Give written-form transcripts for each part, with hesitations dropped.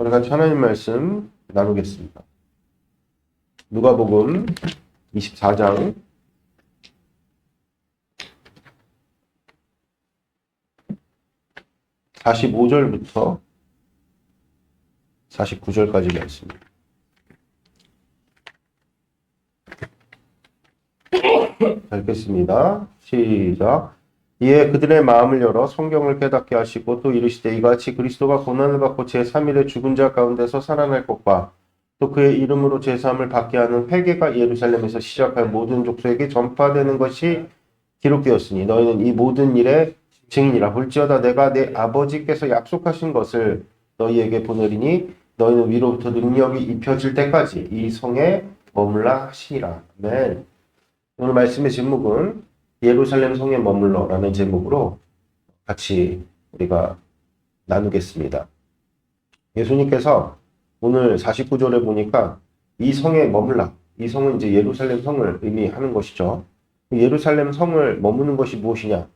우리 같이 하나님 말씀 나누겠습니다. 누가복음 24장 45절부터 49절까지 말씀입니다. 읽겠습니다. 시작. 이에 그들의 마음을 열어 성경을 깨닫게 하시고 또 이르시되 이같이 그리스도가 고난을 받고 제3일에 죽은 자 가운데서 살아날 것과 또 그의 이름으로 제3을 받게 하는 회개가 예루살렘에서 시작하여 모든 족속에게 전파되는 것이 기록되었으니 너희는 이 모든 일의 증인이라. 볼지어다 내가 내 아버지께서 약속하신 것을 너희에게 보내리니 너희는 위로부터 능력이 입혀질 때까지 이 성에 머물라 하시니라. 아멘. 오늘 말씀의 제목은 예루살렘 성에 머물러라는 제목으로 같이 우리가 나누겠습니다. 예수님께서 오늘 49절에 보니까 이 성에 머물라. 이 성은 이제 예루살렘 성을 의미하는 것이죠. 예루살렘 성을 머무는 것이 무엇이냐?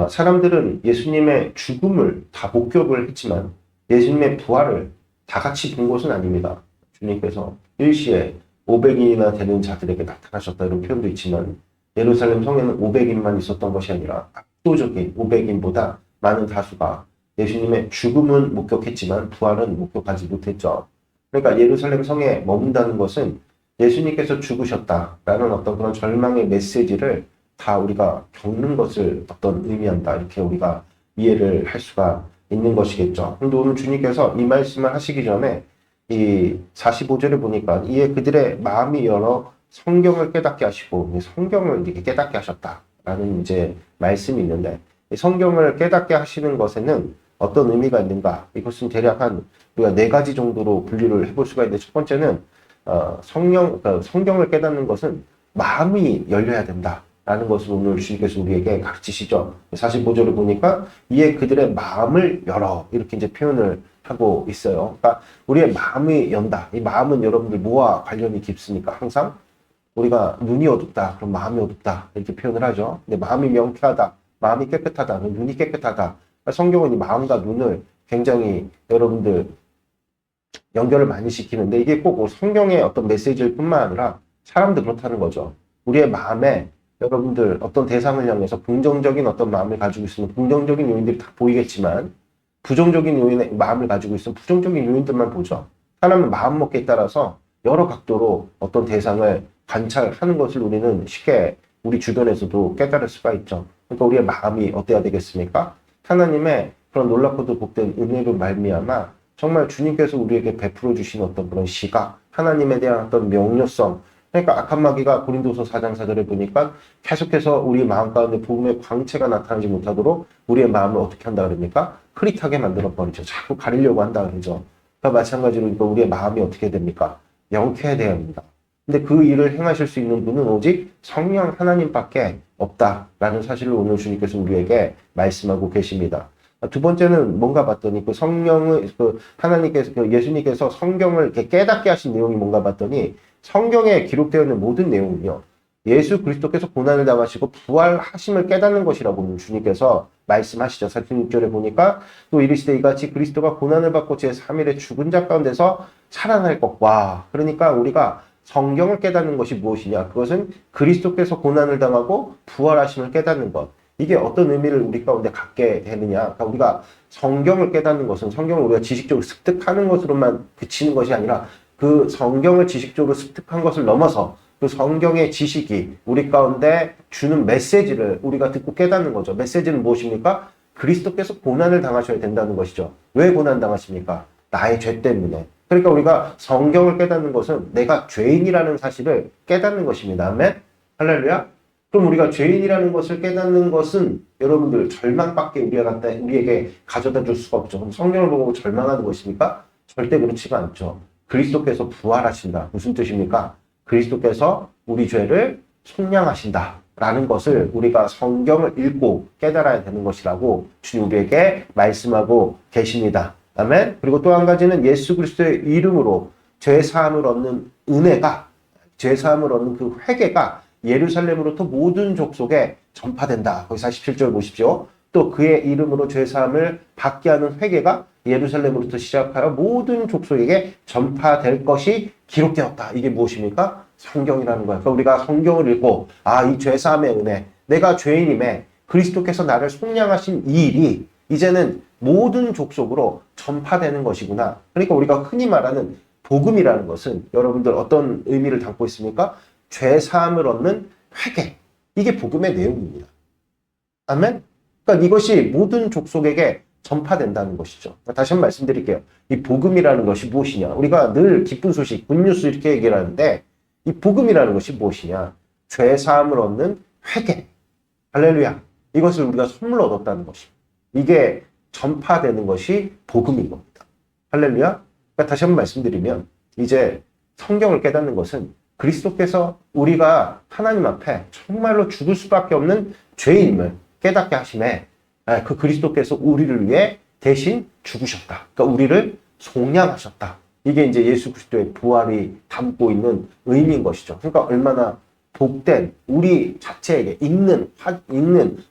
사람들은 예수님의 죽음을 다 목격을 했지만 예수님의 부활을 다 같이 본 것은 아닙니다. 주님께서 일시에 500인이나 되는 자들에게 나타나셨다 이런 표현도 있지만 예루살렘 성에는 500인만 있었던 것이 아니라 압도적인 500인보다 많은 다수가 예수님의 죽음은 목격했지만 부활은 목격하지 못했죠. 그러니까 예루살렘 성에 머문다는 것은 예수님께서 죽으셨다라는 어떤 그런 절망의 메시지를 다 우리가 겪는 것을 어떤 의미한다. 이렇게 우리가 이해를 할 수가 있는 것이겠죠. 그런데 오늘 주님께서 이 말씀을 하시기 전에 이 45절에 보니까 이에 그들의 마음이 열어 성경을 깨닫게 하시고 성경을 이렇게 깨닫게 하셨다라는 이제 말씀이 있는데 성경을 깨닫게 하시는 것에는 어떤 의미가 있는가? 이것은 대략 한 우리가 4가지 정도로 분류를 해볼 수가 있는데 첫 번째는 성경을 깨닫는 것은 마음이 열려야 된다라는 것을 오늘 주님께서 우리에게 가르치시죠. 45절을 보니까 이에 그들의 마음을 열어 이렇게 이제 표현을 하고 있어요. 그러니까 우리의 마음이 연다. 이 마음은 여러분들 뭐와 관련이 깊습니까? 항상 우리가 눈이 어둡다. 그럼 마음이 어둡다. 이렇게 표현을 하죠. 근데 마음이 명쾌하다. 마음이 깨끗하다. 눈이 깨끗하다. 그러니까 성경은 이 마음과 눈을 굉장히 여러분들 연결을 많이 시키는데 이게 꼭 성경의 어떤 메시지일 뿐만 아니라 사람도 그렇다는 거죠. 우리의 마음에 여러분들 어떤 대상을 향해서 긍정적인 어떤 마음을 가지고 있으면 긍정적인 요인들이 다 보이겠지만 부정적인 요인의 마음을 가지고 있으면 부정적인 요인들만 보죠. 사람은 마음먹기에 따라서 여러 각도로 어떤 대상을 관찰하는 것을 우리는 쉽게 우리 주변에서도 깨달을 수가 있죠. 그러니까 우리의 마음이 어때야 되겠습니까? 하나님의 그런 놀랍고도 복된 은혜로 말미암아 정말 주님께서 우리에게 베풀어 주신 어떤 그런 시각, 하나님에 대한 어떤 명료성. 그러니까 악한 마귀가 고린도서 4장 4절에 보니까 계속해서 우리 마음 가운데 복음의 광채가 나타나지 못하도록 우리의 마음을 어떻게 한다 그럽니까? 흐릿하게 만들어 버리죠. 자꾸 가리려고 한다 그러죠. 그러니까 마찬가지로 우리의 마음이 어떻게 됩니까? 명쾌해야 합니다. 근데 그 일을 행하실 수 있는 분은 오직 성령 하나님밖에 없다라는 사실을 오늘 주님께서 우리에게 말씀하고 계십니다. 두 번째는 뭔가 봤더니 하나님께서 예수님께서 성경을 이렇게 깨닫게 하신 내용이 뭔가 봤더니 성경에 기록되어 있는 모든 내용은요. 예수 그리스도께서 고난을 당하시고 부활하심을 깨닫는 것이라고 주님께서 말씀하시죠. 46절에 보니까 또 이르시되 이같이 그리스도가 고난을 받고 제3일에 죽은 자 가운데서 살아날 것과 그러니까 우리가 성경을 깨닫는 것이 무엇이냐? 그것은 그리스도께서 고난을 당하고 부활하심을 깨닫는 것. 이게 어떤 의미를 우리 가운데 갖게 되느냐? 그러니까 우리가 성경을 깨닫는 것은 성경을 우리가 지식적으로 습득하는 것으로만 그치는 것이 아니라 그 성경을 지식적으로 습득한 것을 넘어서 그 성경의 지식이 우리 가운데 주는 메시지를 우리가 듣고 깨닫는 거죠. 메시지는 무엇입니까? 그리스도께서 고난을 당하셔야 된다는 것이죠. 왜 고난 당하십니까? 나의 죄 때문에. 그러니까 우리가 성경을 깨닫는 것은 내가 죄인이라는 사실을 깨닫는 것입니다. 아멘? 할렐루야? 그럼 우리가 죄인이라는 것을 깨닫는 것은 여러분들 절망밖에 우리에게 가져다 줄 수가 없죠. 그럼 성경을 보고 절망하는 것입니까? 절대 그렇지가 않죠. 그리스도께서 부활하신다. 무슨 뜻입니까? 그리스도께서 우리 죄를 속량하신다라는 것을 우리가 성경을 읽고 깨달아야 되는 것이라고 주님 우리에게 말씀하고 계십니다. 아멘. 그리고 또 한 가지는 예수 그리스도의 이름으로 죄사함을 얻는 은혜가 죄사함을 얻는 그 회개가 예루살렘으로부터 모든 족속에 전파된다. 거기 47절 보십시오. 또 그의 이름으로 죄사함을 받게 하는 회개가 예루살렘으로부터 시작하여 모든 족속에게 전파될 것이 기록되었다. 이게 무엇입니까? 성경이라는 거야. 그러니까 우리가 성경을 읽고 이 죄사함의 은혜, 내가 죄인임에 그리스도께서 나를 속량하신 이 일이 이제는 모든 족속으로 전파되는 것이구나. 그러니까 우리가 흔히 말하는 복음이라는 것은 여러분들 어떤 의미를 담고 있습니까? 죄사함을 얻는 회개. 이게 복음의 내용입니다. 아멘? 그러니까 이것이 모든 족속에게 전파된다는 것이죠. 다시 한번 말씀드릴게요. 이 복음이라는 것이 무엇이냐? 우리가 늘 기쁜 소식, 굿뉴스 이렇게 얘기를 하는데 이 복음이라는 것이 무엇이냐? 죄사함을 얻는 회개. 할렐루야. 이것을 우리가 선물로 얻었다는 것입니다. 이게 전파되는 것이 복음인 겁니다. 할렐루야. 그러니까 다시 한번 말씀드리면 이제 성경을 깨닫는 것은 그리스도께서 우리가 하나님 앞에 정말로 죽을 수밖에 없는 죄인임을 깨닫게 하심에 그 그리스도께서 우리를 위해 대신 죽으셨다. 그러니까 우리를 속량하셨다. 이게 이제 예수 그리스도의 부활이 담고 있는 의미인 것이죠. 그러니까 얼마나 복된 우리 자체에게 읽는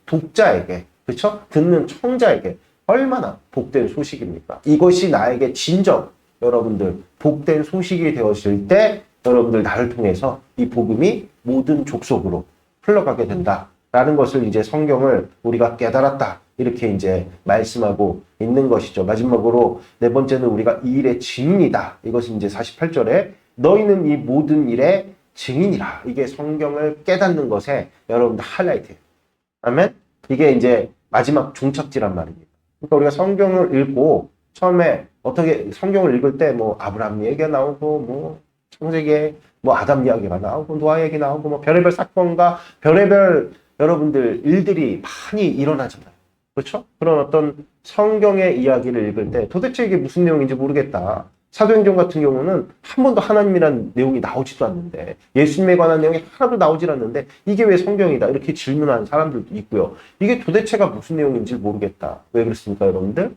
독자에게 그렇죠? 듣는 청자에게 얼마나 복된 소식입니까? 이것이 나에게 진정 여러분들 복된 소식이 되었을 때 여러분들 나를 통해서 이 복음이 모든 족속으로 흘러가게 된다라는 것을 이제 성경을 우리가 깨달았다. 이렇게 이제 말씀하고 있는 것이죠. 마지막으로 네 번째는 우리가 이 일의 증인이다. 이것은 이제 48절에 너희는 이 모든 일의 증인이라. 이게 성경을 깨닫는 것에 여러분들 하이라이트예요. 아멘? 이게 이제 마지막 종착지란 말입니다. 그러니까 우리가 성경을 읽고 처음에 어떻게 성경을 읽을 때 뭐 아브라함 얘기가 나오고 뭐 창세기에 뭐 아담 이야기가 나오고 노아 얘기 나오고 뭐 별의별 사건과 별의별 여러분들 일들이 많이 일어나잖아요. 그렇죠? 그런 어떤 성경의 이야기를 읽을 때 도대체 이게 무슨 내용인지 모르겠다. 사도행전 같은 경우는 한 번도 하나님이란 내용이 나오지도 않는데 예수님에 관한 내용이 하나도 나오질 않는데 이게 왜 성경이다 이렇게 질문하는 사람들도 있고요. 이게 도대체가 무슨 내용인지 모르겠다. 왜 그렇습니까 여러분들?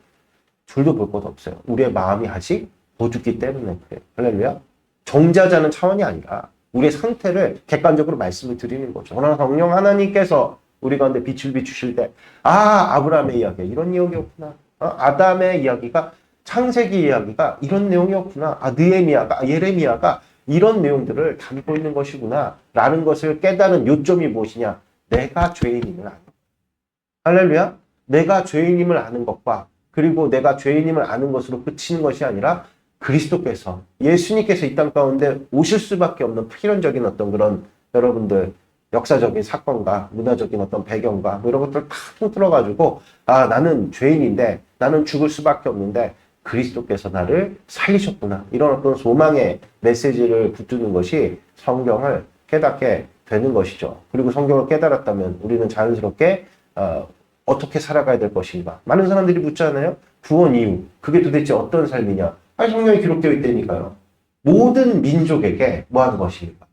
둘도 볼 것 없어요. 우리의 마음이 아직 어둡기 때문에 그래요. 할렐루야. 정죄하자는 차원이 아니라 우리의 상태를 객관적으로 말씀을 드리는 거죠. 그러나 성령 하나님께서 우리 가운데 빛을 비추실 때 아브라함의 이야기 이런 내용이었구나. 아담의 이야기가 창세기 이야기가 이런 내용이었구나. 느헤미야가 예레미야가 이런 내용들을 담고 있는 것이구나. 라는 것을 깨달은 요점이 무엇이냐. 내가 죄인임을 아는 것. 할렐루야. 내가 죄인임을 아는 것과 그리고 내가 죄인임을 아는 것으로 그치는 것이 아니라 그리스도께서 예수님께서 이 땅 가운데 오실 수밖에 없는 필연적인 어떤 그런 여러분들 역사적인 사건과 문화적인 어떤 배경과 뭐 이런 것들을 다 통틀어가지고 나는 죄인인데 나는 죽을 수밖에 없는데 그리스도께서 나를 살리셨구나. 이런 어떤 소망의 메시지를 붙드는 것이 성경을 깨닫게 되는 것이죠. 그리고 성경을 깨달았다면 우리는 자연스럽게 어떻게 살아가야 될 것인가. 많은 사람들이 묻잖아요. 구원 이후 그게 도대체 어떤 삶이냐. 성경에 기록되어 있다니까요. 모든 민족에게 뭐 하는 것입니까?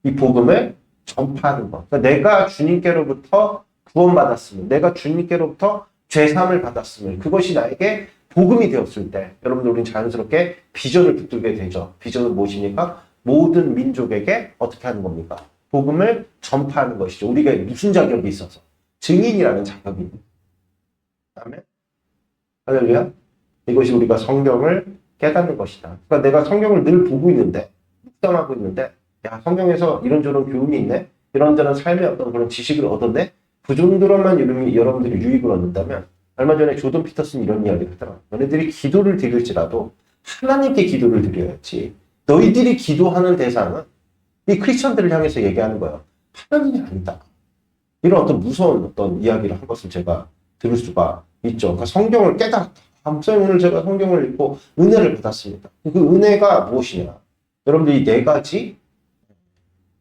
이 복음을 전파하는 것. 그러니까 내가 주님께로부터 구원받았으면, 내가 주님께로부터 죄사함을 받았으면 그것이 나에게 복음이 되었을 때 여러분들 우리는 자연스럽게 비전을 붙들게 되죠. 비전은 무엇입니까? 모든 민족에게 어떻게 하는 겁니까? 복음을 전파하는 것이죠. 우리가 무슨 자격이 있어서? 증인이라는 자격입니다. 아멘. 할렐루야. 이것이 우리가 성경을 깨닫는 것이다. 그러니까 내가 성경을 늘 보고 있는데, 묵상하고 있는데, 성경에서 이런저런 교훈이 있네? 이런저런 삶의 어떤 그런 지식을 얻었네? 그 정도로만 여러분들이 유익을 얻는다면, 얼마 전에 조던 피터슨 이런 이야기를 하더라고요. 너네들이 기도를 드릴지라도 하나님께 기도를 드려야지. 너희들이 기도하는 대상은 이 크리스천들을 향해서 얘기하는 거예요. 하나님이 아니다. 이런 어떤 무서운 어떤 이야기를 한 것을 제가 들을 수가 있죠. 그러니까 성경을 깨달았다. 목사님 오늘 제가 성경을 읽고 은혜를 받았습니다. 그 은혜가 무엇이냐? 여러분들 이 네 가지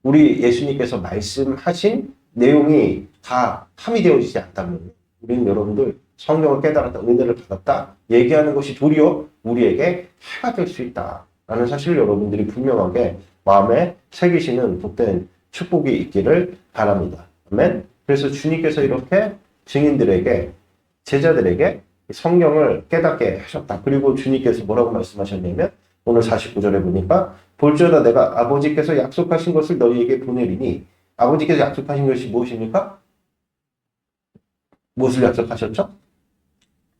우리 예수님께서 말씀하신 내용이 다 함의되어지지 않다면 우리는 여러분들 성경을 깨달았다, 은혜를 받았다 얘기하는 것이 도리어 우리에게 해가 될 수 있다라는 사실을 여러분들이 분명하게 마음에 새기시는 복된 축복이 있기를 바랍니다. 아멘. 그래서 주님께서 이렇게 증인들에게 제자들에게 성경을 깨닫게 하셨다. 그리고 주님께서 뭐라고 말씀하셨냐면 오늘 49절에 보니까 볼지어다 내가 아버지께서 약속하신 것을 너희에게 보내리니 아버지께서 약속하신 것이 무엇입니까? 무엇을 약속하셨죠?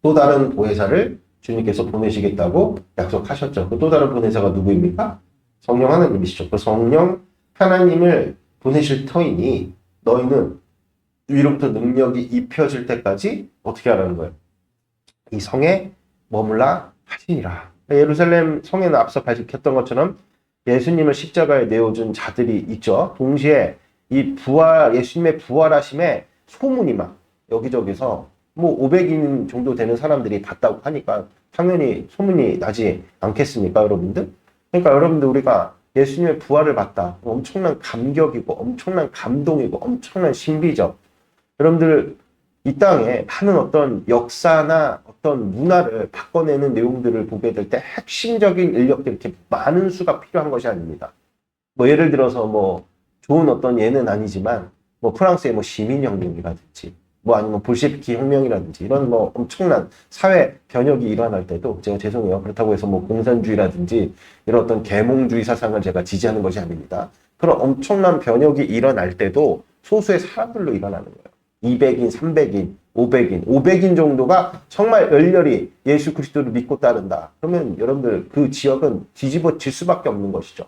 또 다른 보혜사를 주님께서 보내시겠다고 약속하셨죠. 그 또 다른 보혜사가 누구입니까? 성령 하나님이시죠. 그 성령 하나님을 보내실 터이니 너희는 위로부터 능력이 입혀질 때까지 어떻게 하라는 거예요? 이 성에 머물라 하시니라. 예루살렘 성에는 앞서 밝혔던 것처럼 예수님을 십자가에 내어준 자들이 있죠. 동시에 이 예수님의 부활하심에 소문이 막 여기저기서 뭐 500인 정도 되는 사람들이 봤다고 하니까 당연히 소문이 나지 않겠습니까, 여러분들? 그러니까 여러분들 우리가 예수님의 부활을 봤다. 엄청난 감격이고 엄청난 감동이고 엄청난 신비죠. 여러분들 이 땅에 많은 어떤 역사나 어떤 문화를 바꿔내는 내용들을 보게 될 때 핵심적인 인력들이 이렇게 많은 수가 필요한 것이 아닙니다. 뭐 예를 들어서 뭐 좋은 어떤 예는 아니지만 뭐 프랑스의 뭐 시민혁명이라든지 뭐 아니면 볼셰비키 혁명이라든지 이런 뭐 엄청난 사회 변혁이 일어날 때도 제가 죄송해요. 그렇다고 해서 뭐 공산주의라든지 이런 어떤 계몽주의 사상을 제가 지지하는 것이 아닙니다. 그런 엄청난 변혁이 일어날 때도 소수의 사람들로 일어나는 거예요. 200인, 300인, 500인 정도가 정말 열렬히 예수 그리스도를 믿고 따른다. 그러면 여러분들 그 지역은 뒤집어질 수밖에 없는 것이죠.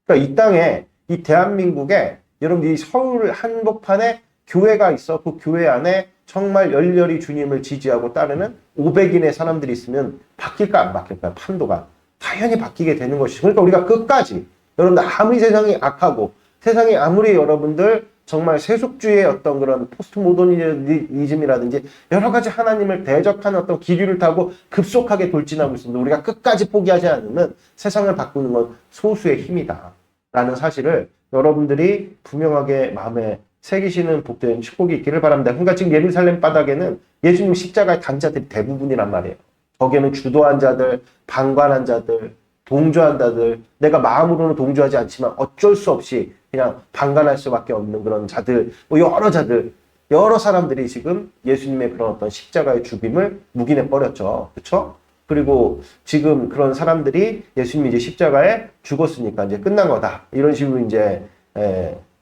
그러니까 이 땅에, 이 대한민국에 여러분들 이 서울 한복판에 교회가 있어. 그 교회 안에 정말 열렬히 주님을 지지하고 따르는 500인의 사람들이 있으면 바뀔까 안 바뀔까요? 판도가. 당연히 바뀌게 되는 것이죠. 그러니까 우리가 끝까지 여러분들 아무리 세상이 악하고 세상이 아무리 여러분들 정말 세속주의의 어떤 그런 포스트 모더니즘이라든지 여러 가지 하나님을 대적하는 어떤 기류를 타고 급속하게 돌진하고 있습니다. 우리가 끝까지 포기하지 않으면 세상을 바꾸는 건 소수의 힘이다. 라는 사실을 여러분들이 분명하게 마음에 새기시는 복된 축복이 있기를 바랍니다. 그러니까 지금 예루살렘 바닥에는 예수님 십자가의 단자들이 대부분이란 말이에요. 거기에는 주도한 자들, 방관한 자들, 동조한 자들, 내가 마음으로는 동조하지 않지만 어쩔 수 없이 그냥 방관할 수밖에 없는 그런 자들, 뭐 여러 자들, 여러 사람들이 지금 예수님의 그런 어떤 십자가의 죽임을 묵인해 버렸죠. 그렇죠? 그리고 지금 그런 사람들이 예수님이 이제 십자가에 죽었으니까 이제 끝난 거다. 이런 식으로 이제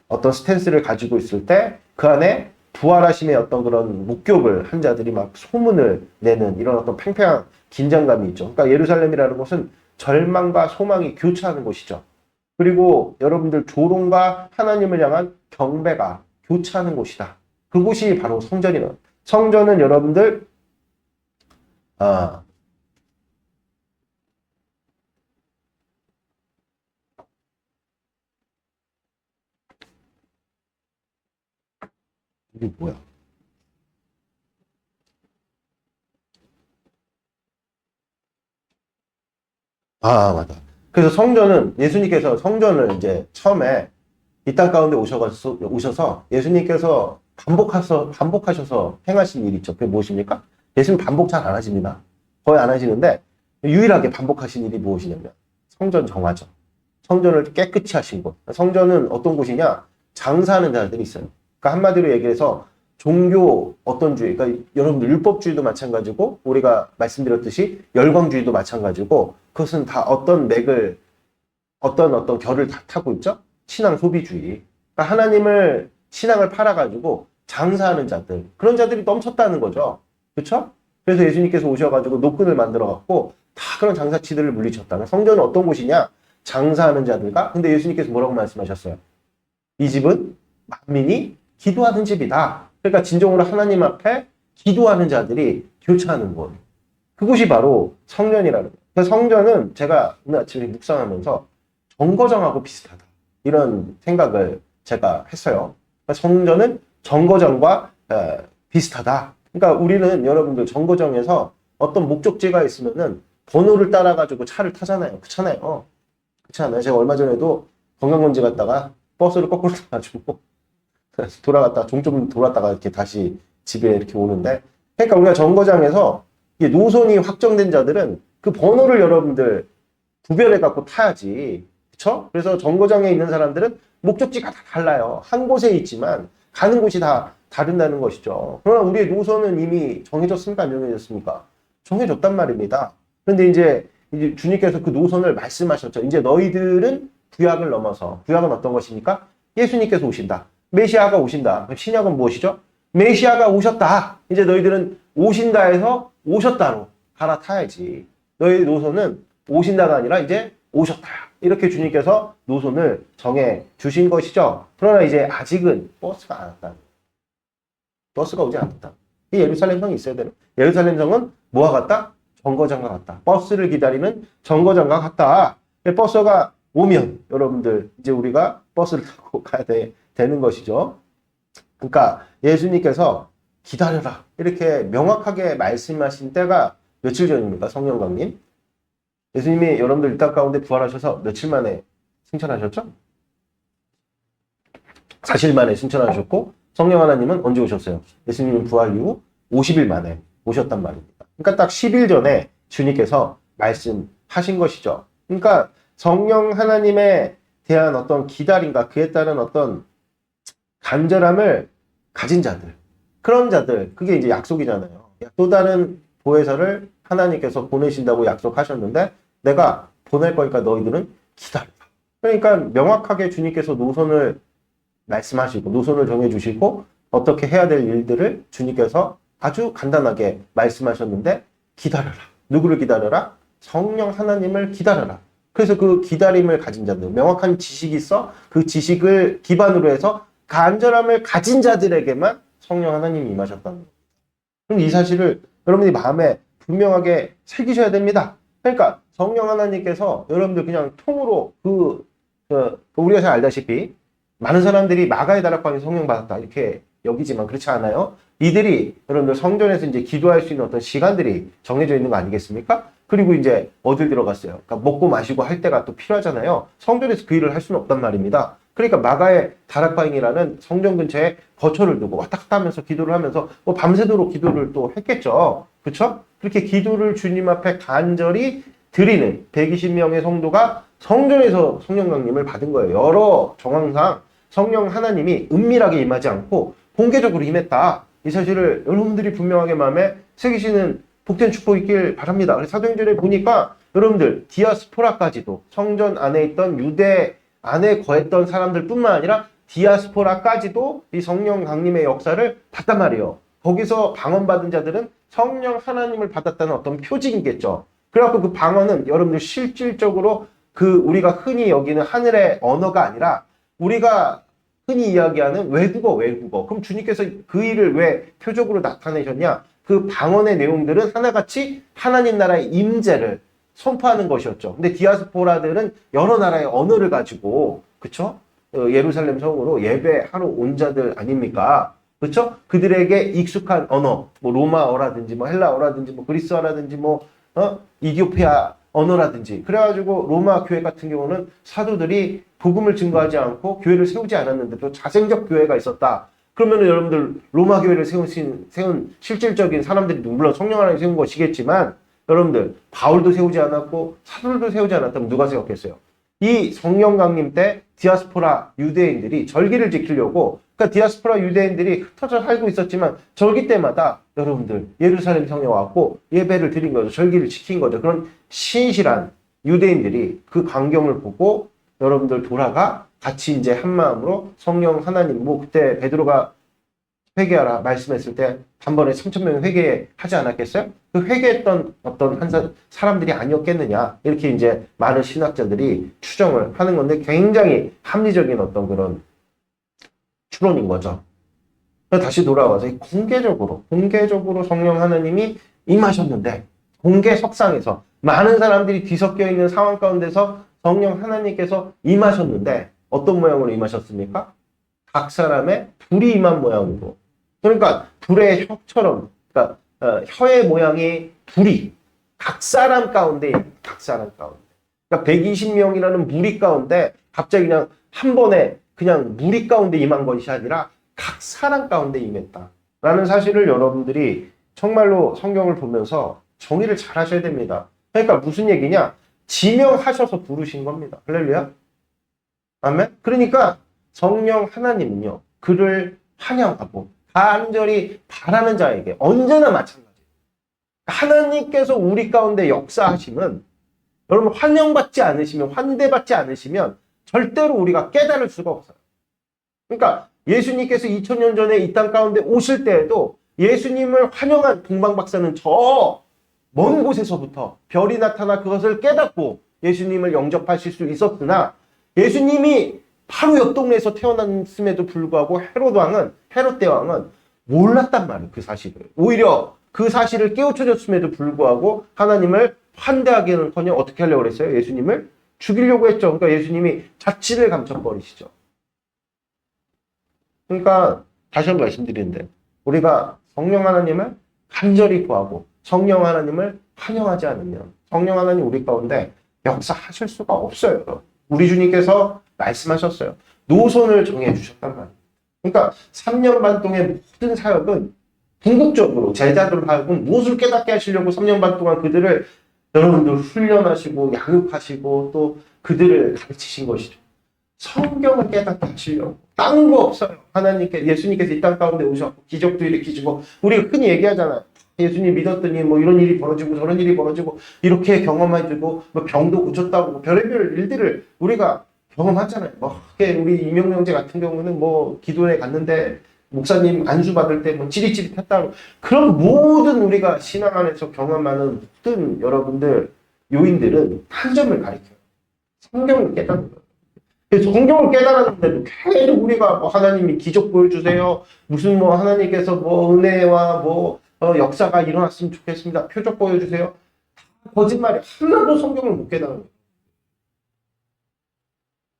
어떤 스탠스를 가지고 있을 때 그 안에 부활하심의 어떤 그런 목격을 한 자들이 막 소문을 내는 이런 어떤 팽팽한 긴장감이 있죠. 그러니까 예루살렘이라는 곳은 절망과 소망이 교차하는 곳이죠. 그리고 여러분들 조롱과 하나님을 향한 경배가 교차하는 곳이다. 그곳이 바로 성전이에요. 성전은 여러분들 이게 뭐야? 맞아. 그래서 성전은 예수님께서 성전을 이제 처음에 이 땅 가운데 오셔서 예수님께서 반복하셔서 행하신 일이 있죠. 그게 무엇입니까? 예수님 반복 잘 안 하십니다. 거의 안 하시는데 유일하게 반복하신 일이 무엇이냐면 성전 정화죠. 성전을 깨끗이 하신 곳. 성전은 어떤 곳이냐? 장사하는 자들이 있어요. 그러니까 한마디로 얘기해서 종교 어떤 주의, 그러니까 여러분들 율법주의도 마찬가지고 우리가 말씀드렸듯이 열광주의도 마찬가지고 그것은 다 어떤 맥을 어떤 결을 다 타고 있죠. 신앙 소비주의. 그러니까 하나님을 신앙을 팔아가지고 장사하는 자들, 그런 자들이 넘쳤다는 거죠. 그렇죠? 그래서 예수님께서 오셔가지고 노끈을 만들어갖고 다 그런 장사치들을 물리쳤다. 성전은 어떤 곳이냐? 장사하는 자들과. 근데 예수님께서 뭐라고 말씀하셨어요? 이 집은 만민이 기도하는 집이다. 그러니까 진정으로 하나님 앞에 기도하는 자들이 교차하는 곳. 그곳이 바로 성전이라는 거예요. 그래서 성전은 제가 오늘 아침에 묵상하면서 정거장하고 비슷하다. 이런 생각을 제가 했어요. 그러니까 성전은 정거장과 비슷하다. 그러니까 우리는 여러분들 정거장에서 어떤 목적지가 있으면은 번호를 따라가지고 차를 타잖아요. 그렇잖아요. 그렇잖아요. 제가 얼마 전에도 건강검진 갔다가 버스를 거꾸로 타가지고 돌아갔다가 종점 돌았다가 이렇게 다시 집에 이렇게 오는데, 그러니까 우리가 정거장에서 노선이 확정된 자들은 그 번호를 여러분들 구별해 갖고 타야지. 그쵸? 그래서 정거장에 있는 사람들은 목적지가 다 달라요. 한 곳에 있지만 가는 곳이 다 다른다는 것이죠. 그러나 우리의 노선은 이미 정해졌습니까? 안 정해졌습니까? 정해졌단 말입니다. 그런데 이제 주님께서 그 노선을 말씀하셨죠. 이제 너희들은 구약을 넘어서, 구약은 어떤 것입니까? 예수님께서 오신다. 메시아가 오신다. 신약은 무엇이죠? 메시아가 오셨다. 이제 너희들은 오신다 해서 오셨다로 갈아타야지. 너희 노선은 오신다가 아니라 이제 오셨다야. 이렇게 주님께서 노선을 정해 주신 것이죠. 그러나 이제 아직은 버스가 안 왔다. 버스가 오지 않았다. 이 예루살렘 성이 있어야 되는. 예루살렘 성은 뭐와 같다? 정거장과 같다. 버스를 기다리는 정거장과 같다. 버스가 오면 여러분들 이제 우리가 버스를 타고 가야 되는 것이죠. 그러니까 예수님께서 기다려라 이렇게 명확하게 말씀하신 때가 며칠 전입니까? 성령강림. 예수님이 여러분들 이 땅 가운데 부활하셔서 며칠 만에 승천하셨죠? 사실 만에 승천하셨고 성령 하나님은 언제 오셨어요? 예수님은 부활 이후 50일 만에 오셨단 말입니다. 그러니까 딱 10일 전에 주님께서 말씀하신 것이죠. 그러니까 성령 하나님에 대한 어떤 기다림과 그에 따른 어떤 간절함을 가진 자들, 그런 자들, 그게 이제 약속이잖아요. 또 다른 보혜사를 하나님께서 보내신다고 약속하셨는데 내가 보낼 거니까 너희들은 기다려라. 그러니까 명확하게 주님께서 노선을 말씀하시고 노선을 정해주시고 어떻게 해야 될 일들을 주님께서 아주 간단하게 말씀하셨는데 기다려라. 누구를 기다려라? 성령 하나님을 기다려라. 그래서 그 기다림을 가진 자들, 명확한 지식이 있어 그 지식을 기반으로 해서 간절함을 가진 자들에게만 성령 하나님이 임하셨다는 겁니다. 그럼 이 사실을 여러분이 마음에 분명하게 새기셔야 됩니다. 그러니까 성령 하나님께서 여러분들 그냥 통으로 우리가 잘 알다시피 많은 사람들이 마가의 다락방에서 성령 받았다 이렇게 여기지만 그렇지 않아요. 이들이 여러분들 성전에서 이제 기도할 수 있는 어떤 시간들이 정해져 있는 거 아니겠습니까? 그리고 이제 어딜 들어갔어요? 그러니까 먹고 마시고 할 때가 또 필요하잖아요. 성전에서 그 일을 할 수는 없단 말입니다. 그러니까 마가의 다락방이라는 성전 근처에 거처를 두고 왔다 갔다 하면서 기도를 하면서 뭐 밤새도록 기도를 또 했겠죠. 그렇죠? 그렇게 기도를 주님 앞에 간절히 드리는 120명의 성도가 성전에서 성령 강림을 받은 거예요. 여러 정황상 성령 하나님이 은밀하게 임하지 않고 공개적으로 임했다. 이 사실을 여러분들이 분명하게 마음에 새기시는 복된 축복 있길 바랍니다. 그래서 사도행전에 보니까 여러분들 디아스포라까지도 성전 안에 있던 유대 안에 거했던 사람들 뿐만 아니라 디아스포라까지도 이 성령 강림의 역사를 봤단 말이에요. 거기서 방언받은 자들은 성령 하나님을 받았다는 어떤 표징이겠죠. 그래갖고 그 방언은 여러분들 실질적으로 그 우리가 흔히 여기는 하늘의 언어가 아니라 우리가 흔히 이야기하는 외국어. 그럼 주님께서 그 일을 왜 표적으로 나타내셨냐? 그 방언의 내용들은 하나같이 하나님 나라의 임재를 선포하는 것이었죠. 근데 디아스포라들은 여러 나라의 언어를 가지고, 그쵸? 예루살렘 성으로 예배하러 온 자들 아닙니까? 그쵸? 그들에게 익숙한 언어, 뭐 로마어라든지, 뭐 헬라어라든지, 뭐 그리스어라든지, 뭐, 이디오피아 언어라든지. 그래가지고 로마 교회 같은 경우는 사도들이 복음을 증거하지 않고 교회를 세우지 않았는데도 자생적 교회가 있었다. 그러면 여러분들 로마 교회를 세운 실질적인 사람들이 물론 성령 하나님 세운 것이겠지만 여러분들 바울도 세우지 않았고 사도들도 세우지 않았다면 누가 세웠겠어요? 이 성령 강림 때 디아스포라 유대인들이 절기를 지키려고 그러니까 디아스포라 유대인들이 흩어져 살고 있었지만 절기 때마다 여러분들 예루살렘 성에 왔고 예배를 드린 거죠. 절기를 지킨 거죠. 그런 신실한 유대인들이 그 광경을 보고 여러분들 돌아가 같이 이제 한 마음으로 성령 하나님 뭐 그때 베드로가 회개하라 말씀했을 때 단번에 3,000명이 회개하지 않았겠어요? 그 회개했던 어떤 한 사람들이 아니었겠느냐 이렇게 이제 많은 신학자들이 추정을 하는 건데 굉장히 합리적인 어떤 그런 추론인 거죠. 다시 돌아와서 공개적으로 성령 하나님이 임하셨는데 공개석상에서 많은 사람들이 뒤섞여 있는 상황 가운데서 성령 하나님께서 임하셨는데 어떤 모양으로 임하셨습니까? 각 사람의 불이 임한 모양으로. 그러니까 불의 혀처럼, 그러니까 혀의 모양이 불이 각 사람 가운데, 각 사람 가운데. 그러니까 120명이라는 무리 가운데 갑자기 그냥 한 번에 그냥 무리 가운데 임한 것이 아니라 각 사람 가운데 임했다. 라는 사실을 여러분들이 정말로 성경을 보면서 정의를 잘 하셔야 됩니다. 그러니까 무슨 얘기냐? 지명하셔서 부르신 겁니다. 할렐루야. 아멘. 그러니까 성령 하나님은요, 그를 환영하고 간절히 바라는 자에게 언제나 마찬가지예요. 하나님께서 우리 가운데 역사하시면 여러분 환영받지 않으시면 환대받지 않으시면 절대로 우리가 깨달을 수가 없어요. 그러니까 예수님께서 2000년 전에 이 땅 가운데 오실 때에도 예수님을 환영한 동방 박사는 저 먼 곳에서부터 별이 나타나 그것을 깨닫고 예수님을 영접하실 수 있었으나 예수님이 바로 옆 동네에서 태어났음에도 불구하고 헤롯 대왕은 몰랐단 말이에요. 그 사실을. 오히려 그 사실을 깨우쳐줬음에도 불구하고 하나님을 환대하기는커녕 어떻게 하려고 그랬어요? 예수님을 죽이려고 했죠. 그러니까 예수님이 자취를 감춰버리시죠. 그러니까 다시 한번 말씀드리는데 우리가 성령 하나님을 간절히 구하고 성령 하나님을 환영하지 않으면 성령 하나님 우리 가운데 역사하실 수가 없어요. 우리 주님께서 말씀하셨어요. 노선을 정해주셨단 말이에요. 그러니까 3년 반 동안 모든 사역은 궁극적으로 제자들을 하여금 무엇을 깨닫게 하시려고 3년 반 동안 그들을 여러분들 훈련하시고 양육하시고 또 그들을 가르치신 것이죠. 성경을 깨닫게 하시려고. 딴 거 없어요. 예수님께서 이 땅 가운데 오셨고 기적도 일으키시고 우리가 흔히 얘기하잖아요. 예수님 믿었더니 뭐 이런 일이 벌어지고 저런 일이 벌어지고 이렇게 경험해주고 뭐 병도 고쳤다고 뭐 별의별 일들을 우리가 경험하잖아요. 뭐 우리 이명명 형제 같은 경우는 뭐 기도회 갔는데 목사님 안수 받을 때 뭐 찌릿찌릿했다고 그런 모든 우리가 신앙 안에서 경험하는 모든 여러분들 요인들은 한 점을 가리켜요. 성경을 깨닫는 거예요. 성경을 깨달았는데도 계속 우리가 뭐 하나님이 기적 보여주세요. 무슨 뭐 하나님께서 뭐 은혜와 뭐 역사가 일어났으면 좋겠습니다. 표적 보여주세요. 거짓말이 하나도 성경을 못 깨달은 거예요.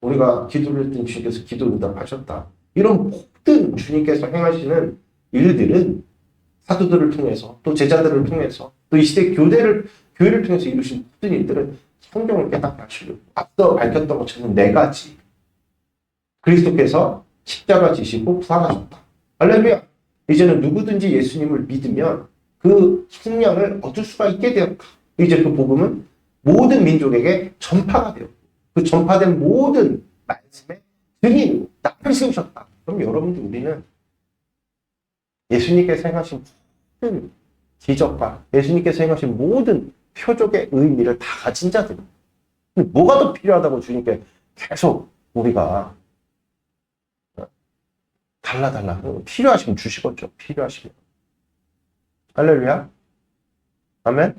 우리가 기도를 했더니 주님께서 기도 응답하셨다. 이런 모든 주님께서 행하시는 일들은 사도들을 통해서 또 제자들을 통해서 또 이 시대 교회를 통해서 이루신 모든 일들은 성경을 깨닫게 하시려고 앞서 밝혔던 것처럼 4가지 그리스도께서 십자가 지시고 부활하셨다. 할렐루야. 이제는 누구든지 예수님을 믿으면 그 속량을 얻을 수가 있게 되었다. 이제 그 복음은 모든 민족에게 전파가 되었고 그 전파된 모든 말씀에 증인 나를 세우셨다. 그럼 여러분들 우리는 예수님께서 행하신 모든 기적과 예수님께서 행하신 모든 표적의 의미를 다 가진 자들입니다. 뭐가 더 필요하다고 주님께 계속 우리가 달라 필요하시면 주시겠죠. 필요하시면. 할렐루야. 아멘.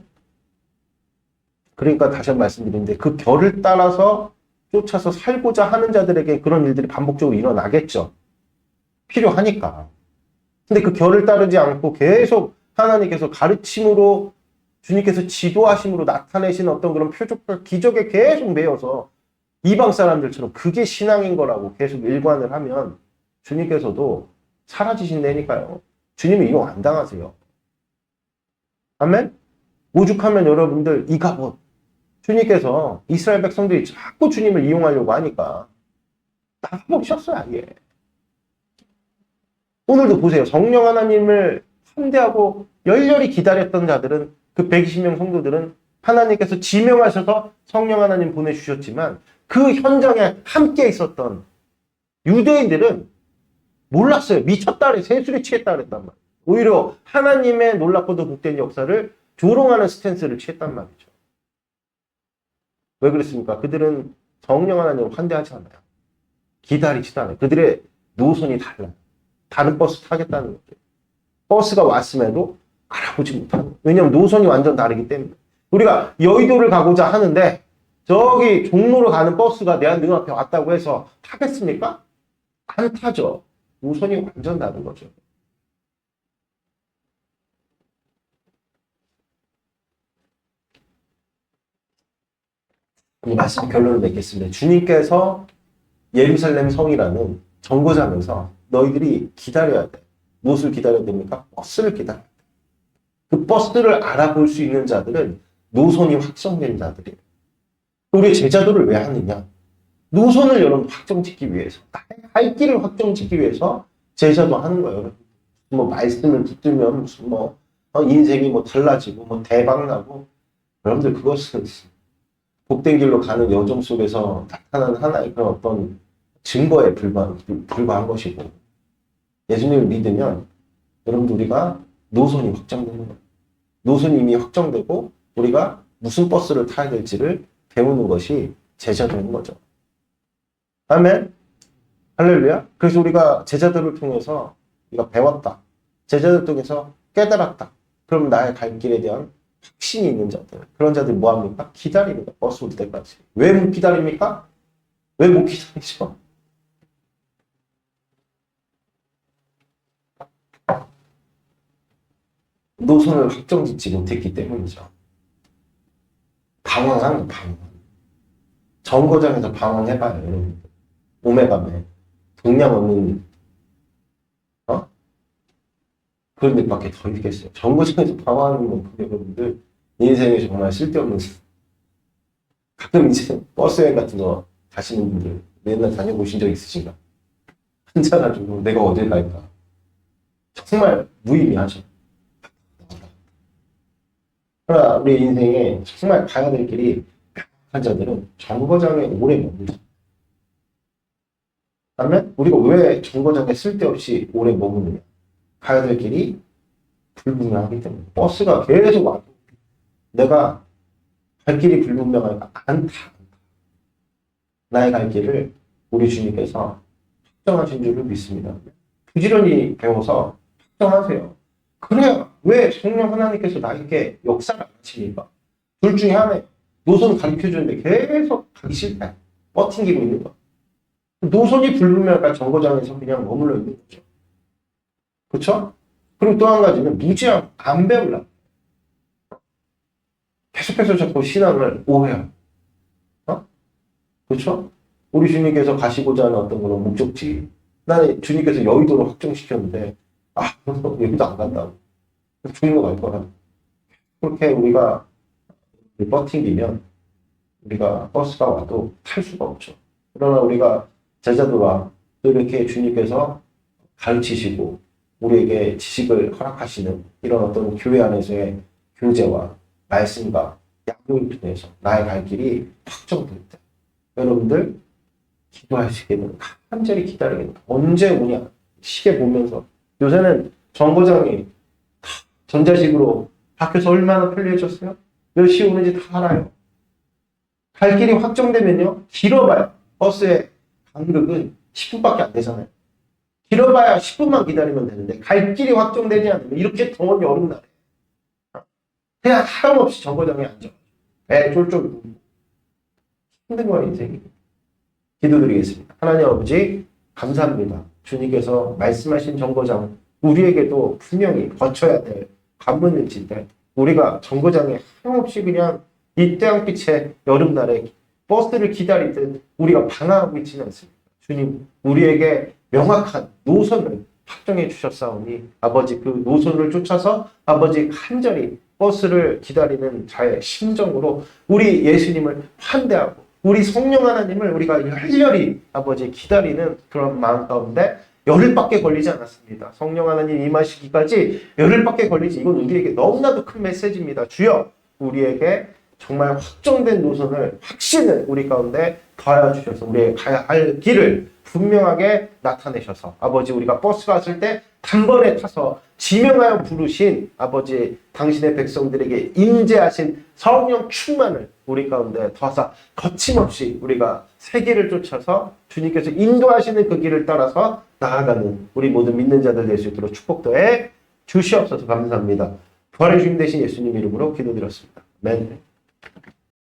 그러니까 다시 한번 말씀드리는데 그 결을 따라서 쫓아서 살고자 하는 자들에게 그런 일들이 반복적으로 일어나겠죠. 필요하니까. 근데 그 결을 따르지 않고 계속 하나님께서 가르침으로 주님께서 지도하심으로 나타내신 어떤 그런 표적과 기적에 계속 매여서 이방 사람들처럼 그게 신앙인 거라고 계속 일관을 하면 주님께서도 사라지신다니까요. 주님이 이용 안 당하세요. 아멘? 오죽하면 여러분들 이 갑옷 주님께서 이스라엘 백성들이 자꾸 주님을 이용하려고 하니까 나가버리셨어요. 아예. 오늘도 보세요. 성령 하나님을 환대하고 열렬히 기다렸던 자들은 그 120명 성도들은 하나님께서 지명하셔서 성령 하나님 보내주셨지만 그 현장에 함께 있었던 유대인들은 몰랐어요. 미쳤다 그래. 세술에 취했다 그랬단 말이에요. 오히려 하나님의 놀랍고도 복된 역사를 조롱하는 스탠스를 취했단 말이죠. 왜 그랬습니까? 그들은 성령 하나님을 환대하지 않아요. 기다리지도 않아요. 그들의 노선이 달라요. 다른 버스 타겠다는 거죠. 버스가 왔음에도 알아보지 못하는 거예요. 왜냐하면 노선이 완전 다르기 때문에. 우리가 여의도를 가고자 하는데 저기 종로로 가는 버스가 내 눈앞에 왔다고 해서 타겠습니까? 안 타죠. 노선이 완전 다른 거죠. 이 말씀 결론을 맺겠습니다. 주님께서 예루살렘 성이라는 정거장에서 너희들이 기다려야 돼. 무엇을 기다려야 됩니까? 버스를 기다려야 돼. 그 버스를 알아볼 수 있는 자들은 노선이 확정된 자들이에요. 우리 제자도를 왜 하느냐? 노선을 여러분 확정짓기 위해서, 갈 길을 확정짓기 위해서 제자도 하는 거예요. 뭐 말씀을 붙들면 무슨 뭐 인생이 뭐 달라지고 뭐 대박 나고 여러분들 그것은 복된 길로 가는 여정 속에서 나타나는 하나의 그런 어떤 증거에 불과한 것이고 예수님을 믿으면 여러분들 우리가 노선이 확정되는 거예요. 노선이 이미 확정되고 우리가 무슨 버스를 타야 될지를 배우는 것이 제자되는 거죠. 아멘. 할렐루야. 그래서 우리가 제자들을 통해서 우리가 배웠다. 제자들 통해서 깨달았다. 그럼 나의 갈 길에 대한 확신이 있는 자들. 그런 자들이 뭐 합니까? 기다립니다. 버스 올 때까지. 왜 못 기다립니까? 왜 못 기다리죠? 노선을 확정짓지 못했기 때문이죠. 방황하는 방황. 정거장에서 방황해봐요, 여러분. 오메가메. 동량 없는, 어? 그런 데밖에 더 있겠어요. 정거장에서 방황하는 건 여러분들, 인생에 정말 쓸데없는, 가끔 이제 버스 여행 같은 거 가시는 분들, 맨날 다녀보신 적 있으신가? 혼자 가지고 내가 어딜 갈까? 정말 무의미하죠. 그러나 우리 인생에 정말 가야 될 길이 한 자들은 정거장에 오래 머물죠. 그러면 우리가 왜 정거장에 쓸데없이 오래 머무느냐? 가야 될 길이 불분명하기 때문에 버스가 계속 와도 내가 갈 길이 불분명하니까 안 타. 나의 갈 길을 우리 주님께서 확정하신 줄을 믿습니다. 부지런히 배워서 확정하세요. 그래야 왜 성령 하나님께서 나에게 역사를 안 하십니까? 둘 중에 하나예요. 노선 가르쳐주는데 계속 가기 싫다. 버팅기고 있는 거. 노선이 불분명하니까 정거장에서 그냥 머물러 있는 거죠. 그렇죠? 그리고 또 한 가지는 무지하고 안 배우려고. 계속해서 자꾸 신앙을 오해하고. 그렇죠? 우리 주님께서 가시고자 하는 어떤 그런 목적지. 나는 주님께서 여의도를 확정시켰는데 여기도 안 간다고. 중로 갈 거라. 그렇게 우리가 버팅기면 우리가 버스가 와도 탈 수가 없죠. 그러나 우리가 제자들과 또 이렇게 주님께서 가르치시고 우리에게 지식을 허락하시는 이런 어떤 교회 안에서의 교제와 말씀과 양육을 통해서 나의 갈 길이 확정될 때 여러분들 기도하시게 되면 간절히 기다리게 됩니다. 언제 오냐 시계 보면서 요새는 정거장이 전자식으로 바뀌어서 얼마나 편리해졌어요? 몇 시에 오는지 다 알아요. 갈 길이 확정되면요 길어봐요. 버스의 간격은 10분밖에 안 되잖아요. 길어봐야 10분만 기다리면 되는데 갈 길이 확정되지 않으면 이렇게 더운 여름날에 그냥 하염없이 정거장에 앉아 배 쫄쫄 굶고 힘든 거예요 인생이. 기도드리겠습니다. 하나님 아버지 감사합니다. 주님께서 말씀하신 정거장 우리에게도 분명히 거쳐야 될 관문일지인데 우리가 정거장에 하염없이 그냥 이 태양빛의 여름날에 버스를 기다리듯 우리가 방황하고 있지는 않습니다. 주님 우리에게 명확한 노선을 확정해 주셨사오니 아버지 그 노선을 쫓아서 아버지 간절히 버스를 기다리는 자의 심정으로 우리 예수님을 환대하고 우리 성령 하나님을 우리가 열렬히 아버지 기다리는 그런 마음 가운데 열흘밖에 걸리지 않았습니다. 성령 하나님 임하시기까지 열흘밖에 걸리지 이건 우리에게 너무나도 큰 메시지입니다. 주여 우리에게 정말 확정된 노선을 확신을 우리 가운데 더하여 주셔서 우리의 가야 할 길을 분명하게 나타내셔서 아버지 우리가 버스 갔을 때 단번에 타서 지명하여 부르신 아버지 당신의 백성들에게 임재하신 성령 충만을 우리 가운데 더하사 거침없이 우리가 새 길을 쫓아서 주님께서 인도하시는 그 길을 따라서 나아가는 우리 모든 믿는 자들 될 수 있도록 축복 더해 주시옵소서. 감사합니다. 부활의 주님 되신 예수님 이름으로 기도드렸습니다. 아멘.